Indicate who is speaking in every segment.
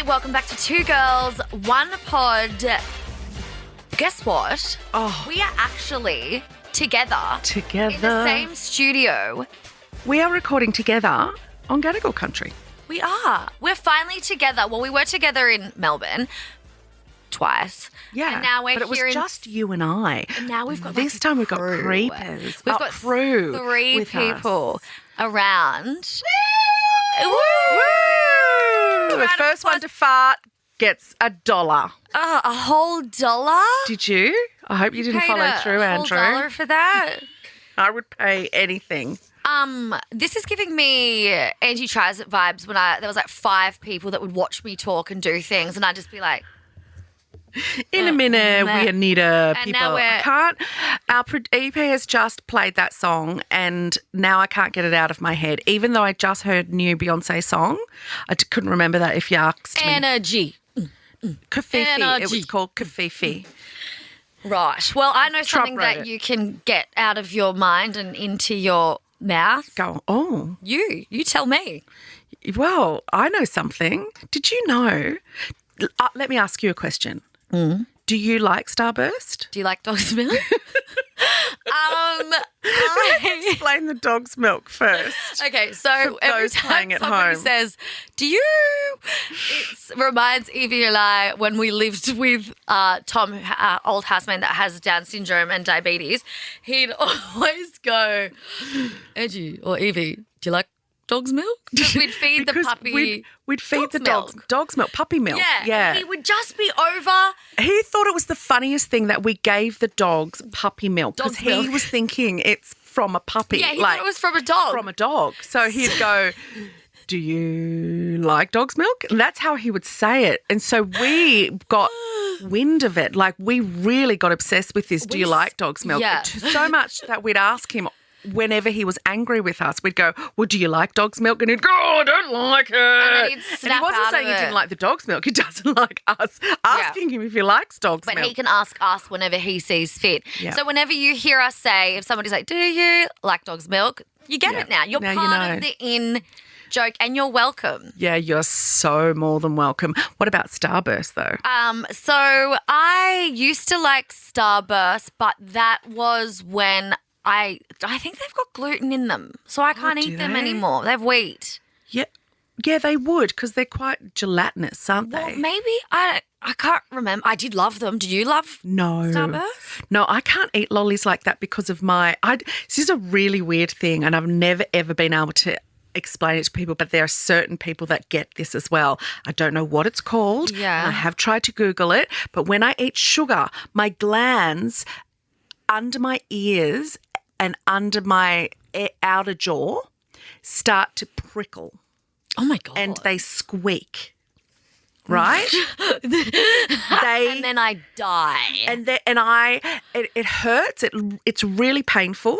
Speaker 1: welcome back to Two Girls, One Pod. Guess what?
Speaker 2: Oh.
Speaker 1: We are actually together.
Speaker 2: Together.
Speaker 1: In the same studio.
Speaker 2: We are recording together on Gadigal Country.
Speaker 1: We are. We're finally together. Well, we were together in Melbourne twice.
Speaker 2: Yeah,
Speaker 1: and now we're
Speaker 2: but it was
Speaker 1: here
Speaker 2: just you and I.
Speaker 1: And now we've got
Speaker 2: this time we've got creepers.
Speaker 1: We've got
Speaker 2: crew
Speaker 1: three
Speaker 2: with
Speaker 1: people
Speaker 2: us.
Speaker 1: around. Woo!
Speaker 2: Woo! The first one to fart gets $1.
Speaker 1: A whole $1?
Speaker 2: Did you? I hope you didn't
Speaker 1: Paid
Speaker 2: follow through,
Speaker 1: a
Speaker 2: Andrew.
Speaker 1: whole $1 for that?
Speaker 2: I would pay anything.
Speaker 1: This is giving me Angie Tries It vibes when there was like 5 people that would watch me talk and do things, and I'd just be like,
Speaker 2: In a minute, we need a
Speaker 1: And
Speaker 2: people.
Speaker 1: now
Speaker 2: I can't. Our EP has just played that song, and now I can't get it out of my head. Even though I just heard new Beyonce song, I couldn't remember that. If you asked me,
Speaker 1: energy.
Speaker 2: Kafifi. It
Speaker 1: Energy.
Speaker 2: was called Kafifi.
Speaker 1: Right. Well, I know
Speaker 2: Trump
Speaker 1: something
Speaker 2: wrote
Speaker 1: that
Speaker 2: it.
Speaker 1: you can get out of your mind and into your mouth.
Speaker 2: Go. Oh,
Speaker 1: You tell me.
Speaker 2: well, I know something. Did you know? Let me ask you a question. Do you like Starburst?
Speaker 1: Do you like dog's milk?
Speaker 2: Explain the dog's milk first.
Speaker 1: Okay, so every
Speaker 2: those
Speaker 1: time
Speaker 2: playing at
Speaker 1: somebody
Speaker 2: home.
Speaker 1: says, do you? It reminds Yvie and I when we lived with Tom, old housemate that has Down syndrome and diabetes. He'd always go, Angie or Yvie, do you like dog's milk? Because we'd feed the
Speaker 2: Because
Speaker 1: puppy.
Speaker 2: We'd feed the
Speaker 1: dog's
Speaker 2: dog's milk, puppy milk.
Speaker 1: Yeah. He would just be over.
Speaker 2: He thought it was the funniest thing that we gave the dogs puppy milk because
Speaker 1: Dog's
Speaker 2: he
Speaker 1: milk.
Speaker 2: was thinking it's from a puppy.
Speaker 1: Yeah, he thought it was from a dog.
Speaker 2: From a dog. So he'd go, do you like dog's milk? And that's how he would say it. And so we got wind of it. Like, we really got obsessed with this, do you like dog's milk?
Speaker 1: Yeah.
Speaker 2: So much that we'd ask him whenever he was angry with us, we'd go, well, do you like dog's milk? And he'd go, oh, I don't like it.
Speaker 1: then he'd
Speaker 2: And
Speaker 1: snap
Speaker 2: he wasn't
Speaker 1: out
Speaker 2: saying
Speaker 1: of
Speaker 2: he
Speaker 1: it.
Speaker 2: didn't like the dog's milk. He doesn't like us asking him if he likes dog's
Speaker 1: But
Speaker 2: milk.
Speaker 1: he can ask us whenever he sees fit.
Speaker 2: Yeah.
Speaker 1: So whenever you hear us say, if somebody's like, do you like dog's milk? You get it now. You're
Speaker 2: Now you
Speaker 1: part
Speaker 2: know.
Speaker 1: of the in joke and you're welcome.
Speaker 2: Yeah, you're so more than welcome. What about Starburst, though?
Speaker 1: So I used to like Starburst, but that was when I think they've got gluten in them. So I can't
Speaker 2: do
Speaker 1: eat them
Speaker 2: they?
Speaker 1: anymore. They have wheat.
Speaker 2: Yeah, they would because they're quite gelatinous, aren't
Speaker 1: Well,
Speaker 2: they?
Speaker 1: maybe I can't remember. I did love them. Did you love
Speaker 2: No.
Speaker 1: Starburst?
Speaker 2: No, I can't eat lollies like that because of this is a really weird thing, and I've never, ever been able to explain it to people, but there are certain people that get this as well. I don't know what it's called.
Speaker 1: Yeah.
Speaker 2: And I have tried to Google it, but when I eat sugar, my glands under my ears and under my outer jaw start to prickle.
Speaker 1: Oh, my God.
Speaker 2: And they squeak, right?
Speaker 1: And then I die.
Speaker 2: It hurts. It's really painful,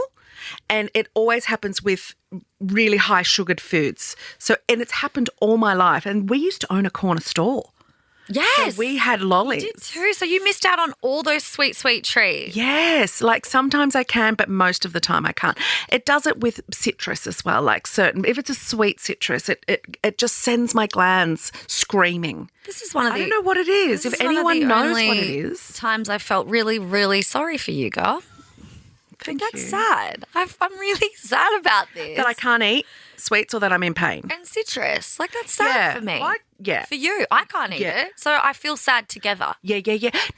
Speaker 2: and it always happens with really high sugared foods. And it's happened all my life. And we used to own a corner store.
Speaker 1: Yes.
Speaker 2: So we had lollies.
Speaker 1: You did too. So you missed out on all those sweet, sweet treats.
Speaker 2: Yes, like sometimes I can, but most of the time I can't. It does it with citrus as well, like if it's a sweet citrus, it just sends my glands screaming.
Speaker 1: This is one of
Speaker 2: I
Speaker 1: the
Speaker 2: don't know what it is.
Speaker 1: this
Speaker 2: If
Speaker 1: is one of
Speaker 2: anyone
Speaker 1: the
Speaker 2: knows
Speaker 1: only
Speaker 2: what it is.
Speaker 1: times I felt really, really sorry for you, girl.
Speaker 2: Thank
Speaker 1: That's
Speaker 2: you.
Speaker 1: sad. I'm really sad about this.
Speaker 2: That I can't eat sweets or that I'm in pain.
Speaker 1: And citrus. Like, that's sad for me.
Speaker 2: Yeah.
Speaker 1: For you. I can't eat it. So I feel sad together.
Speaker 2: Yeah.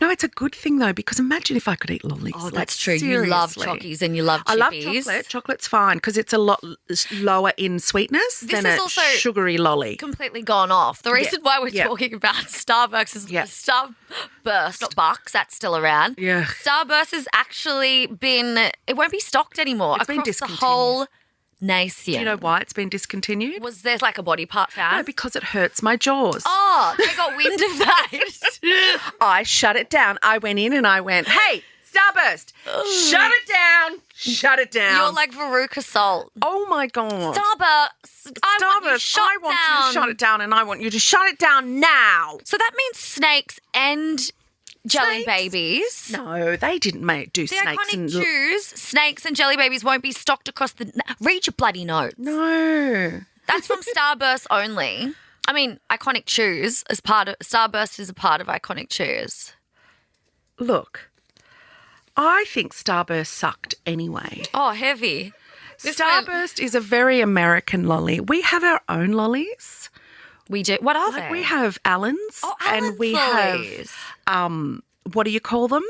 Speaker 2: No, it's a good thing though, because imagine if I could eat lollies.
Speaker 1: Oh,
Speaker 2: like,
Speaker 1: that's true. You love
Speaker 2: seriously.
Speaker 1: chockies and you love chippies.
Speaker 2: I love chocolate. Chocolate's fine because it's a lot lower in sweetness than
Speaker 1: is
Speaker 2: a
Speaker 1: also
Speaker 2: sugary lolly.
Speaker 1: Completely gone off. The reason why we're
Speaker 2: Yeah.
Speaker 1: talking about Starbucks is Starburst, not Bucks, that's still around.
Speaker 2: Yeah.
Speaker 1: Starburst has actually it won't be stocked anymore
Speaker 2: It's been
Speaker 1: across the
Speaker 2: discontinued.
Speaker 1: whole nation.
Speaker 2: Do you know why it's been discontinued?
Speaker 1: Was there like a body part found?
Speaker 2: No, because it hurts my jaws.
Speaker 1: Oh, they got wind of that.
Speaker 2: I shut it down. I went in and I went, hey, Starburst, shut it down. Shut it down.
Speaker 1: You're like Veruca Salt.
Speaker 2: oh my God.
Speaker 1: Starburst, I want you
Speaker 2: Starburst, I want you to
Speaker 1: down.
Speaker 2: shut it down and I want you to shut it down now.
Speaker 1: So that means snakes and jelly
Speaker 2: Snakes?
Speaker 1: babies.
Speaker 2: No, they didn't do
Speaker 1: The
Speaker 2: snakes
Speaker 1: iconic
Speaker 2: and
Speaker 1: Jews, snakes and jelly babies won't be stocked across the... Read your bloody notes.
Speaker 2: No.
Speaker 1: That's from Starburst only. I mean, iconic chews as part of Starburst is a part of iconic chews.
Speaker 2: Look, I think Starburst sucked anyway.
Speaker 1: Oh, heavy.
Speaker 2: Starburst is a very American lolly. We have our own lollies.
Speaker 1: We do. What are they?
Speaker 2: We have Allen's.
Speaker 1: Oh, Allen's
Speaker 2: and we
Speaker 1: lollies.
Speaker 2: have, what do you call them?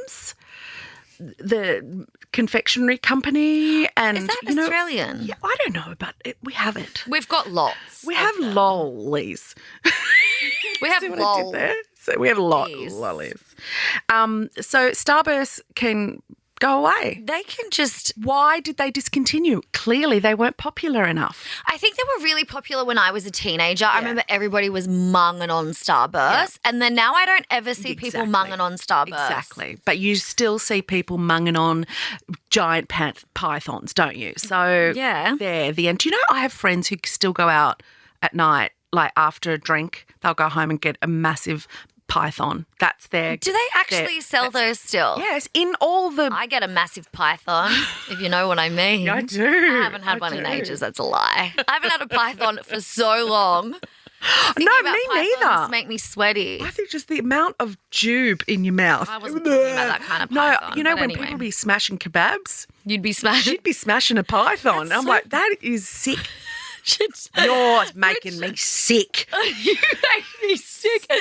Speaker 2: The confectionery company. And,
Speaker 1: Is that Australian?
Speaker 2: Yeah, I don't know, but we have it.
Speaker 1: We've got lots.
Speaker 2: We have lollies.
Speaker 1: We have
Speaker 2: See what I did there? So we have lollies. So Starburst can go away.
Speaker 1: They can just...
Speaker 2: Why did they discontinue? Clearly they weren't popular enough.
Speaker 1: I think they were really popular when I was a teenager. I remember everybody was munging on Starburst. And then now I don't ever see people munging on Starburst.
Speaker 2: Exactly. But you still see people munging on giant pythons, don't you? So they're the end. Do you know I have friends who still go out at night, like after a drink, they'll go home and get a massive python. That's their...
Speaker 1: Do they actually sell those still?
Speaker 2: Yes, in all the...
Speaker 1: I get a massive python, if you know what I mean.
Speaker 2: I do.
Speaker 1: I haven't had one in ages. That's a lie. I haven't had a python for so long.
Speaker 2: No, me neither.
Speaker 1: Make me sweaty.
Speaker 2: I think just the amount of tube in your mouth.
Speaker 1: I wasn't talking about that kind of python.
Speaker 2: No, you know when people be smashing kebabs?
Speaker 1: You'd be smashing?
Speaker 2: She'd be smashing a python. I'm like, that is sick. You're making me sick.
Speaker 1: You make me sick.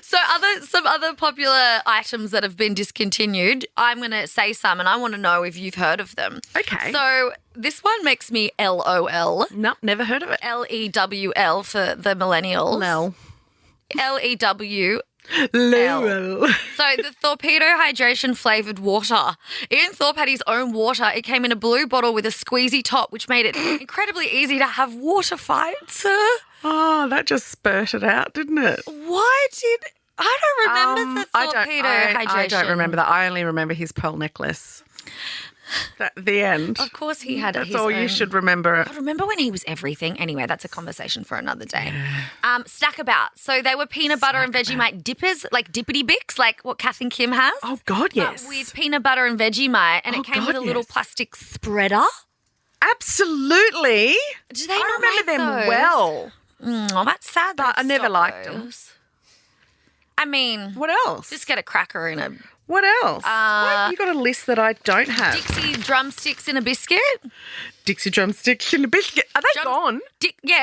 Speaker 1: So some other popular items that have been discontinued, I'm going to say some and I want to know if you've heard of them.
Speaker 2: Okay.
Speaker 1: So this one makes me LOL.
Speaker 2: Nope, never heard of it.
Speaker 1: LEWL for the millennials.
Speaker 2: Lel.
Speaker 1: LEW.
Speaker 2: Lel.
Speaker 1: So the Torpedo hydration flavoured water. Ian Thorpe had his own water. It came in a blue bottle with a squeezy top, which made it incredibly easy to have water fights.
Speaker 2: Oh, that just spurted out, didn't it?
Speaker 1: Why did... I don't remember the Torpedo hydration.
Speaker 2: I don't remember that. I only remember his pearl necklace. At the end.
Speaker 1: Of course he had
Speaker 2: That's all you should remember.
Speaker 1: I remember when he was everything. Anyway, that's a conversation for another day. Stackabout. So they were peanut butter and Vegemite dippers, like Dippity Bix, like what Kath and Kim has.
Speaker 2: Oh, God, yes.
Speaker 1: With peanut butter and Vegemite. And it came with a little plastic spreader.
Speaker 2: Absolutely.
Speaker 1: Do they
Speaker 2: I
Speaker 1: not
Speaker 2: remember
Speaker 1: make
Speaker 2: them
Speaker 1: those?
Speaker 2: well.
Speaker 1: Oh, that's sad.
Speaker 2: But I never liked them.
Speaker 1: I mean,
Speaker 2: what else?
Speaker 1: Just get a cracker in a...
Speaker 2: What else? You got a list that I don't have.
Speaker 1: Dixie drumsticks in a biscuit.
Speaker 2: Dixie drumsticks in a biscuit. Are they gone?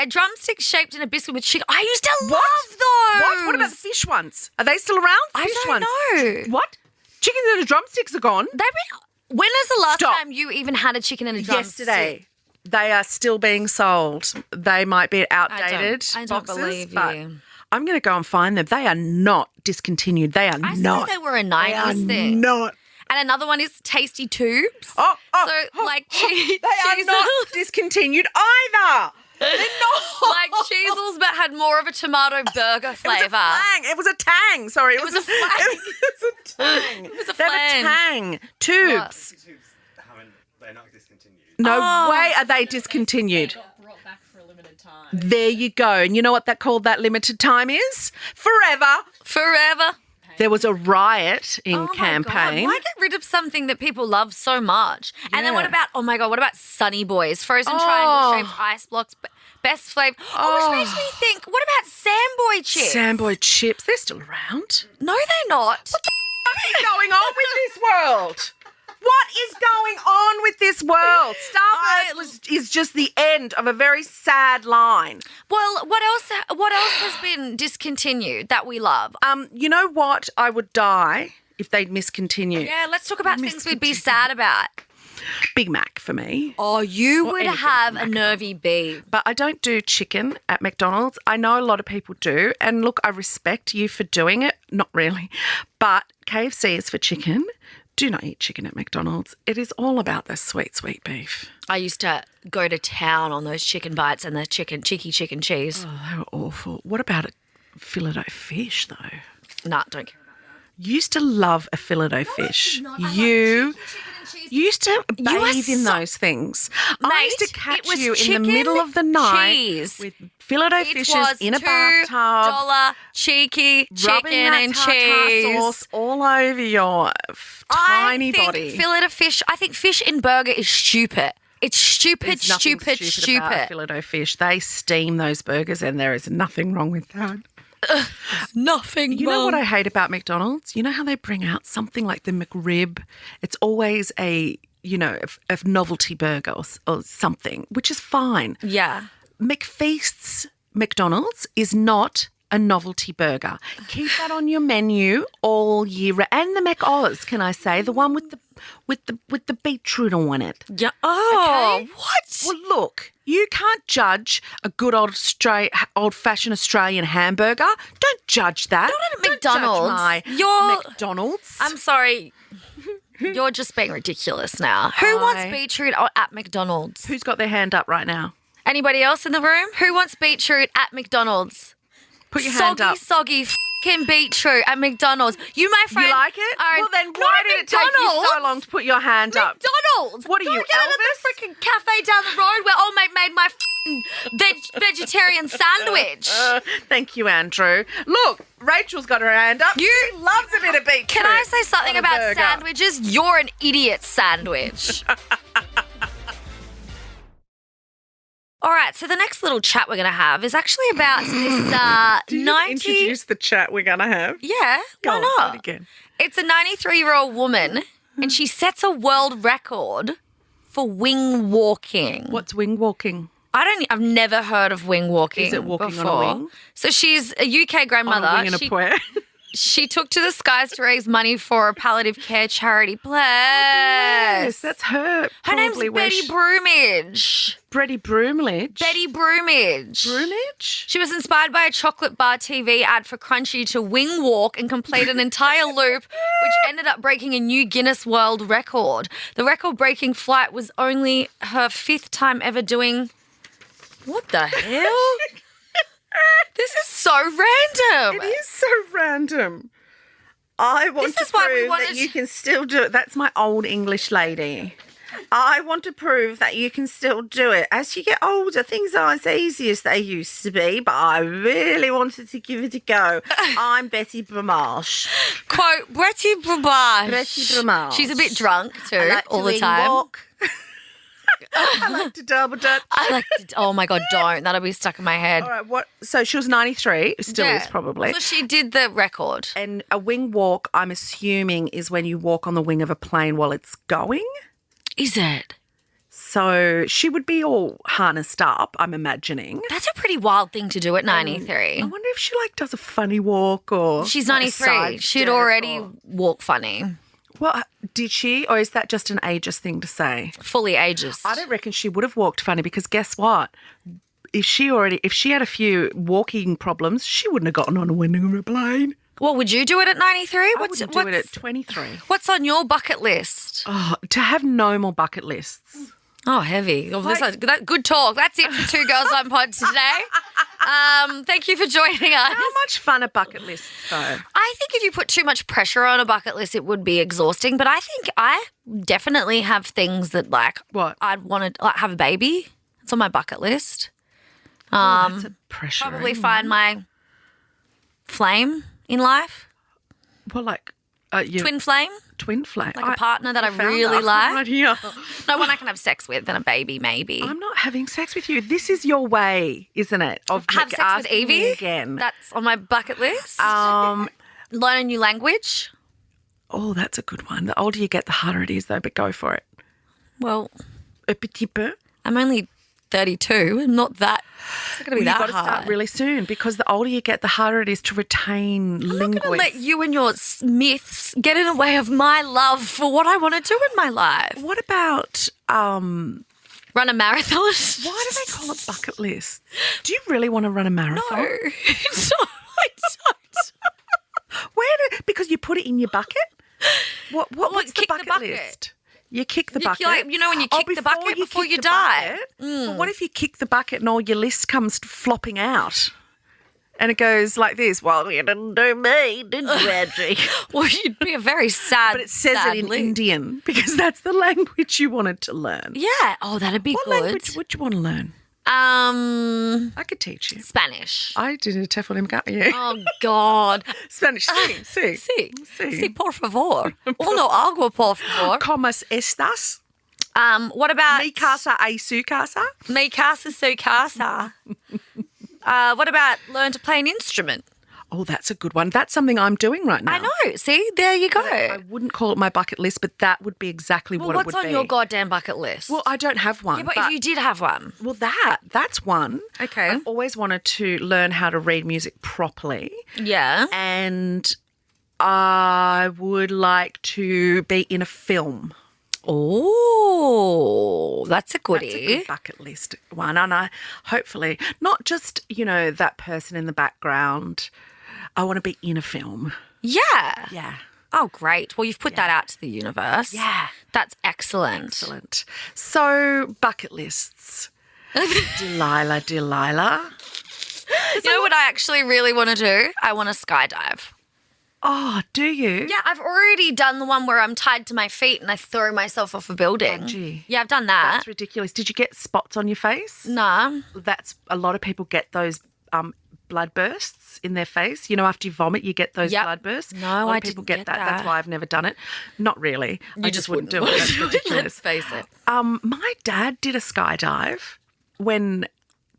Speaker 1: Drumsticks shaped in a biscuit with chicken. I used to love those.
Speaker 2: What? What about the fish ones? Are they still around?
Speaker 1: I don't know.
Speaker 2: What? Chicken and the drumsticks are gone?
Speaker 1: When was the last time you even had a chicken and a drumstick?
Speaker 2: Yesterday. They are still being sold. They might be outdated
Speaker 1: I don't
Speaker 2: boxes,
Speaker 1: believe
Speaker 2: but
Speaker 1: you.
Speaker 2: I'm going to go and find them. They are not discontinued. They are
Speaker 1: I
Speaker 2: not.
Speaker 1: thought they were a 90s thing.
Speaker 2: Not.
Speaker 1: And another one is Tasty Tubes.
Speaker 2: They
Speaker 1: They
Speaker 2: are not discontinued either. They're not.
Speaker 1: Like Cheezels, but had more of a tomato burger flavour.
Speaker 2: It was a tang. Sorry. It was a flang. It was a tang.
Speaker 1: It was a
Speaker 2: They have
Speaker 1: flang.
Speaker 2: a tang. Tubes.
Speaker 3: They're not discontinued.
Speaker 2: No way are they discontinued.
Speaker 4: Brought back for a limited time.
Speaker 2: There you go. And you know what that limited time is? Forever. There was a riot in Campaign.
Speaker 1: Why get rid of something that people love so much? And then what about Sunny Boys? Frozen triangle shaped ice blocks, best flavour. Which makes me think, what about Samboy chips?
Speaker 2: Samboy chips, they're still around.
Speaker 1: No, they're not.
Speaker 2: What is going on with this world? What is going on with this world? Starburst is just the end of a very sad line.
Speaker 1: Well, what else has been discontinued that we love?
Speaker 2: You know what? I would die if they'd miscontinue.
Speaker 1: Yeah, let's talk about things we'd be sad about.
Speaker 2: Big Mac for me.
Speaker 1: Oh, you would have a nervy bee.
Speaker 2: But I don't do chicken at McDonald's. I know a lot of people do. And look, I respect you for doing it. Not really. But KFC is for chicken. Do not eat chicken at McDonald's. It is all about the sweet, sweet beef.
Speaker 1: I used to go to town on those chicken bites and the cheeky chicken cheese.
Speaker 2: Oh, they were awful. What about a fillet fish, though?
Speaker 1: Nah, don't care about that.
Speaker 2: Used to love a fillet fish. You used to bathe in those things. I used to catch you in the middle of the night with fillet fishes in a bathtub.
Speaker 1: $2 cheeky chicken and cheese
Speaker 2: sauce all over your tiny body.
Speaker 1: I think fish in burger is stupid. It's stupid,
Speaker 2: There's nothing
Speaker 1: stupid.
Speaker 2: about Philadelphia fish. They steam those burgers and there is nothing wrong with that.
Speaker 1: Nothing
Speaker 2: You know what I hate about McDonald's? You know how they bring out something like the McRib? It's always a novelty burger or something, which is fine.
Speaker 1: Yeah.
Speaker 2: McFeast's McDonald's is not a novelty burger. Keep that on your menu all year. And the McOz, can I say, the one with the beetroot on it.
Speaker 1: Yeah. Oh,
Speaker 2: Okay.
Speaker 1: what?
Speaker 2: Well, look, you can't judge a good old-fashioned Australian hamburger. Don't judge that.
Speaker 1: Not at
Speaker 2: Don't
Speaker 1: McDonald's.
Speaker 2: Judge
Speaker 1: You're-
Speaker 2: McDonald's.
Speaker 1: I'm sorry. You're just being ridiculous now. Who wants beetroot at McDonald's?
Speaker 2: Who's got their hand up right now?
Speaker 1: Anybody else in the room? Who wants beetroot at McDonald's?
Speaker 2: Put your hand up.
Speaker 1: Soggy f***ing beetroot at McDonald's. You, my friend.
Speaker 2: You like it?
Speaker 1: Are
Speaker 2: Well, then
Speaker 1: not
Speaker 2: why
Speaker 1: at
Speaker 2: did it take you
Speaker 1: McDonald's.
Speaker 2: so long to put your hand up?
Speaker 1: McDonald's.
Speaker 2: What are
Speaker 1: Go
Speaker 2: you,
Speaker 1: get it at the freaking cafe down the road where old mate made my vegetarian sandwich.
Speaker 2: Thank you, Andrew. Look, Rachel's got her hand up.
Speaker 1: You
Speaker 2: loves a bit of beetroot.
Speaker 1: Can I say something
Speaker 2: on a
Speaker 1: about
Speaker 2: burger.
Speaker 1: sandwiches? You're an idiot sandwich. All right, so the next little chat we're going to have is actually about this
Speaker 2: Do you
Speaker 1: 90...
Speaker 2: introduce the chat we're going to have?
Speaker 1: Yeah,
Speaker 2: Go
Speaker 1: why
Speaker 2: on,
Speaker 1: not?
Speaker 2: say it again.
Speaker 1: It's a 93-year-old woman, and she sets a world record for wing walking.
Speaker 2: What's wing walking?
Speaker 1: I've never heard of wing walking.
Speaker 2: Is it walking
Speaker 1: before.
Speaker 2: on a wing?
Speaker 1: So she's a UK grandmother.
Speaker 2: On a wing and a prayer?
Speaker 1: She took to the skies to raise money for a palliative care charity. Bless.
Speaker 2: Yes, that's her.
Speaker 1: Her name's
Speaker 2: Probably where
Speaker 1: Betty
Speaker 2: she-
Speaker 1: Broomage.
Speaker 2: Betty Broomage.
Speaker 1: Betty Broomage.
Speaker 2: Broomage?
Speaker 1: She was inspired by a chocolate bar TV ad for Crunchy to wing walk and complete an entire loop, which ended up breaking a new Guinness World Record. The record-breaking flight was only her 5th time ever doing... What the hell? This is so random.
Speaker 2: It is so random. I want
Speaker 1: This
Speaker 2: to
Speaker 1: is why we
Speaker 2: prove
Speaker 1: wanted
Speaker 2: that you
Speaker 1: to-
Speaker 2: can still do it. That's my old English lady. I want to prove that you can still do it. As you get older, things aren't as easy as they used to be, but I really wanted to give it a go. I'm Betty Bromage.
Speaker 1: Quote, Betty Bromage.
Speaker 2: Betty Bromage.
Speaker 1: She's a bit drunk too,
Speaker 2: I like
Speaker 1: all
Speaker 2: to
Speaker 1: the
Speaker 2: wing
Speaker 1: time.
Speaker 2: walk. I like to double dutch.
Speaker 1: I like to, oh my God, don't. That'll be stuck in my head.
Speaker 2: All right, what? So she was 93, still
Speaker 1: Yeah.
Speaker 2: is probably.
Speaker 1: So she did the record.
Speaker 2: And a wing walk, I'm assuming, is when you walk on the wing of a plane while it's going.
Speaker 1: Is it?
Speaker 2: So she would be all harnessed up, I'm imagining.
Speaker 1: That's a pretty wild thing to do at 93.
Speaker 2: I wonder if she does a funny walk or
Speaker 1: She's
Speaker 2: like a
Speaker 1: 93.
Speaker 2: side
Speaker 1: She'd
Speaker 2: step
Speaker 1: already
Speaker 2: or-
Speaker 1: walk funny.
Speaker 2: Well, did she, or is that just an ageist thing to say?
Speaker 1: Fully ageist.
Speaker 2: I don't reckon she would have walked funny because guess what? If she had a few walking problems, she wouldn't have gotten on a wing of a plane.
Speaker 1: Well, would you do it at 93?
Speaker 2: I wouldn't do it at 23.
Speaker 1: What's on your bucket list?
Speaker 2: Oh, to have no more bucket lists.
Speaker 1: Oh, heavy. Oh, good talk. That's it for Two Girls One Pod today. Thank you for joining us.
Speaker 2: How much fun are bucket lists, though?
Speaker 1: I think if you put too much pressure on a bucket list, it would be exhausting. But I think I definitely have things that, like,
Speaker 2: What?
Speaker 1: I'd want to have a baby. It's on my bucket list.
Speaker 2: That's a pressure.
Speaker 1: Probably find my flame in life.
Speaker 2: Well, like your
Speaker 1: Twin flame.
Speaker 2: twin flame.
Speaker 1: Like a partner that I
Speaker 2: found
Speaker 1: really
Speaker 2: us
Speaker 1: like.
Speaker 2: Right here.
Speaker 1: No one I can have sex with and a baby, maybe.
Speaker 2: I'm not having sex with you. This is your way, isn't it? Of
Speaker 1: have sex with
Speaker 2: asking me
Speaker 1: Yvie.
Speaker 2: again.
Speaker 1: That's on my bucket list.
Speaker 2: Um.
Speaker 1: Learn a new language.
Speaker 2: Oh, that's a good one. The older you get, the harder it is, though. But go for it.
Speaker 1: Well,
Speaker 2: A petit peu.
Speaker 1: I'm only 32. I'm not that. It's not going to be
Speaker 2: You've
Speaker 1: that
Speaker 2: got to
Speaker 1: hard.
Speaker 2: start really soon because the older you get, the harder it is to retain
Speaker 1: I'm not
Speaker 2: linguists.
Speaker 1: going to let you and your myths get in the way of my love for what I want to do in my life.
Speaker 2: What about
Speaker 1: Run a marathon.
Speaker 2: why do they call it bucket lists? Do you really want to run a marathon?
Speaker 1: No, I don't.
Speaker 2: Because you put it in your bucket? What's the
Speaker 1: kick the
Speaker 2: bucket,
Speaker 1: bucket.
Speaker 2: list? You kick the
Speaker 1: You-
Speaker 2: bucket.
Speaker 1: like, you know when you kick the bucket before
Speaker 2: kick
Speaker 1: you
Speaker 2: the
Speaker 1: die?
Speaker 2: bucket, well, what if you kick the bucket and all your list comes flopping out? And it goes like this. Well, you didn't do me, did you, Angie?
Speaker 1: Well, you'd be a very sad.
Speaker 2: But it says
Speaker 1: sad
Speaker 2: it in
Speaker 1: list.
Speaker 2: Indian because that's the language you wanted to learn.
Speaker 1: Yeah. Oh, that'd be
Speaker 2: What
Speaker 1: good.
Speaker 2: language would you want to learn? I could teach you.
Speaker 1: Spanish.
Speaker 2: I did a TEFL MCAT.
Speaker 1: Oh God.
Speaker 2: Spanish. Sí.
Speaker 1: Sí, por favor. Uno agua, por favor.
Speaker 2: ¿Cómo estás?
Speaker 1: What about
Speaker 2: Mi casa a su casa?
Speaker 1: me casa su casa? What about learn to play an instrument?
Speaker 2: Oh, that's a good one. That's something I'm doing right now.
Speaker 1: I know. See, there you go.
Speaker 2: I wouldn't call it my bucket list, but that would be exactly
Speaker 1: Well,
Speaker 2: what it
Speaker 1: what's
Speaker 2: would
Speaker 1: on
Speaker 2: be.
Speaker 1: your goddamn bucket list?
Speaker 2: Well, I don't have one.
Speaker 1: yeah, but if you did have one.
Speaker 2: Well, that's one.
Speaker 1: Okay.
Speaker 2: I've always wanted to learn how to read music properly,
Speaker 1: Yeah.
Speaker 2: and I would like to be in a film.
Speaker 1: Oh, that's a
Speaker 2: That's a
Speaker 1: goodie.
Speaker 2: good bucket list one, and I hopefully not just that person in the background. I want to be in a film.
Speaker 1: Yeah.
Speaker 2: Yeah.
Speaker 1: Oh, great. Well, you've put that out to the universe.
Speaker 2: Yeah.
Speaker 1: That's excellent.
Speaker 2: Excellent. So bucket lists. Delilah.
Speaker 1: You know what I actually really want to do? I want to skydive.
Speaker 2: Oh, do you?
Speaker 1: Yeah, I've already done the one where I'm tied to my feet and I throw myself off a building.
Speaker 2: Angie.
Speaker 1: Yeah, I've done that.
Speaker 2: That's ridiculous. Did you get spots on your face?
Speaker 1: Nah.
Speaker 2: That's a lot of people get those blood bursts in their face. After you vomit, you get those
Speaker 1: Yep.
Speaker 2: blood bursts.
Speaker 1: No,
Speaker 2: a lot
Speaker 1: I
Speaker 2: of people
Speaker 1: didn't get
Speaker 2: that. That's
Speaker 1: that.
Speaker 2: why I've never done it. Not really. I just wouldn't do it. That's ridiculous.
Speaker 1: Let's face it.
Speaker 2: My dad did a skydive when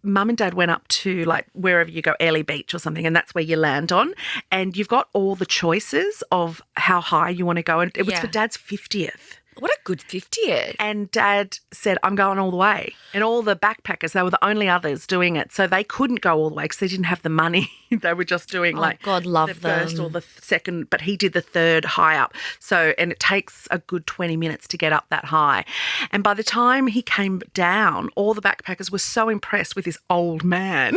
Speaker 2: Mum and Dad went up to wherever you go, Airlie Beach or something, and that's where you land on. And you've got all the choices of how high you want to go. And it was
Speaker 1: Yeah.
Speaker 2: for Dad's 50th.
Speaker 1: What a good 50th.
Speaker 2: And Dad said, I'm going all the way. And all the backpackers, they were the only others doing it. So they couldn't go all the way because they didn't have the money. They were just doing
Speaker 1: God, love
Speaker 2: the first
Speaker 1: them.
Speaker 2: or the second, but he did the third high up. And it takes a good 20 minutes to get up that high. And by the time he came down, all the backpackers were so impressed with this old man.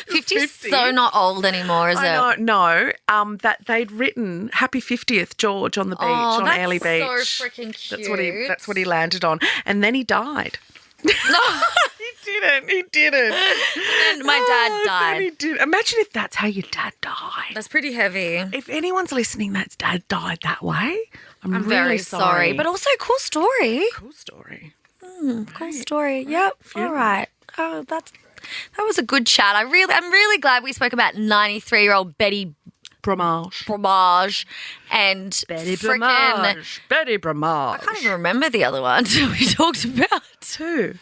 Speaker 1: 50's so not old anymore, is it?
Speaker 2: I know, that they'd written "Happy 50th, George" on the beach on
Speaker 1: that's
Speaker 2: Airlie Beach.
Speaker 1: so freaking cute.
Speaker 2: That's what he landed on, and then he died.
Speaker 1: No.
Speaker 2: He didn't.
Speaker 1: And my dad
Speaker 2: Then
Speaker 1: died.
Speaker 2: he did. Imagine if that's how your dad died.
Speaker 1: That's pretty heavy.
Speaker 2: If anyone's listening, that's dad died that way. I'm really
Speaker 1: Very sorry. But also cool story.
Speaker 2: cool story.
Speaker 1: Cool story. Yep. All right. Oh, that was a good chat. I'm really glad we spoke about 93-year-old Betty
Speaker 2: Bramage.
Speaker 1: Bramage and
Speaker 2: Betty
Speaker 1: frickin'
Speaker 2: Bramage. Betty Bramage.
Speaker 1: I can't even remember the other ones we talked about.
Speaker 2: Two.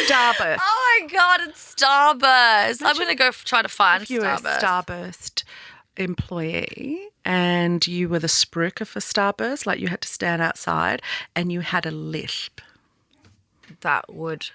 Speaker 2: Starburst.
Speaker 1: Oh my God, it's Starburst. I'm going to go try to find
Speaker 2: If you were a
Speaker 1: Starburst.
Speaker 2: Starburst employee and you were the spruiker for Starburst, like you had to stand outside and you had a lisp.
Speaker 1: That would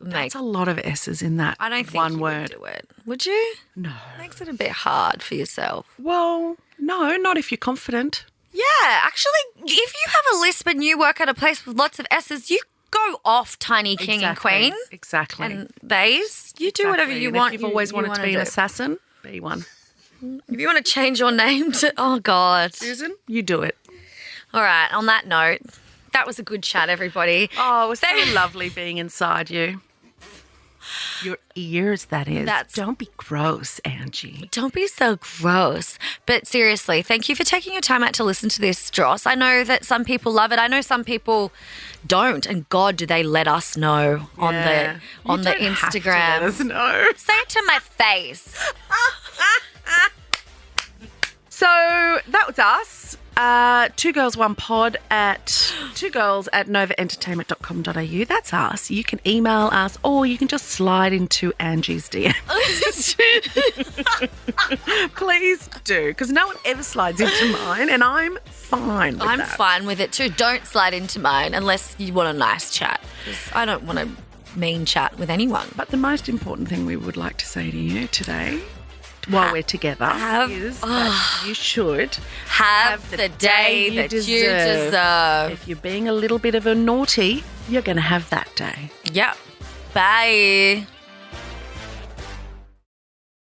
Speaker 1: make.
Speaker 2: That's a lot of S's in that
Speaker 1: I don't think
Speaker 2: one
Speaker 1: you
Speaker 2: word.
Speaker 1: would do it. Would you?
Speaker 2: No.
Speaker 1: Makes it a bit hard for yourself.
Speaker 2: Well, no, not if you're confident.
Speaker 1: Yeah, actually, if you have a lisp and you work at a place with lots of S's, you go off, tiny king and queen.
Speaker 2: Exactly.
Speaker 1: And theys. You do whatever you
Speaker 2: And
Speaker 1: want.
Speaker 2: If you've always wanted to be an
Speaker 1: do.
Speaker 2: assassin, be one.
Speaker 1: If you want to change your name to, oh God.
Speaker 2: Susan, you do it.
Speaker 1: All right, on that note, that was a good chat, everybody.
Speaker 2: Oh, it was so lovely being inside you. Your ears, that is. Don't be gross, Angie.
Speaker 1: Don't be so gross. But seriously, thank you for taking your time out to listen to this, Dross. I know that some people love it. I know some people don't. And God, do they let us know on the Instagram.
Speaker 2: Let us know.
Speaker 1: Say it to my face.
Speaker 2: So that was us. Two Girls One Pod at novaentertainment.com.au. That's us. You can email us or you can just slide into Angie's DM. Please do, because no one ever slides into mine and I'm fine with
Speaker 1: I'm
Speaker 2: that.
Speaker 1: fine with it too. Don't slide into mine unless you want a nice chat. 'Cause I don't want a mean chat with anyone.
Speaker 2: But the most important thing we would like to say to you today, while we're together, is that you should
Speaker 1: Have the day that you deserve.
Speaker 2: If you're being a little bit of a naughty, you're going to have that day.
Speaker 1: Yep. Bye.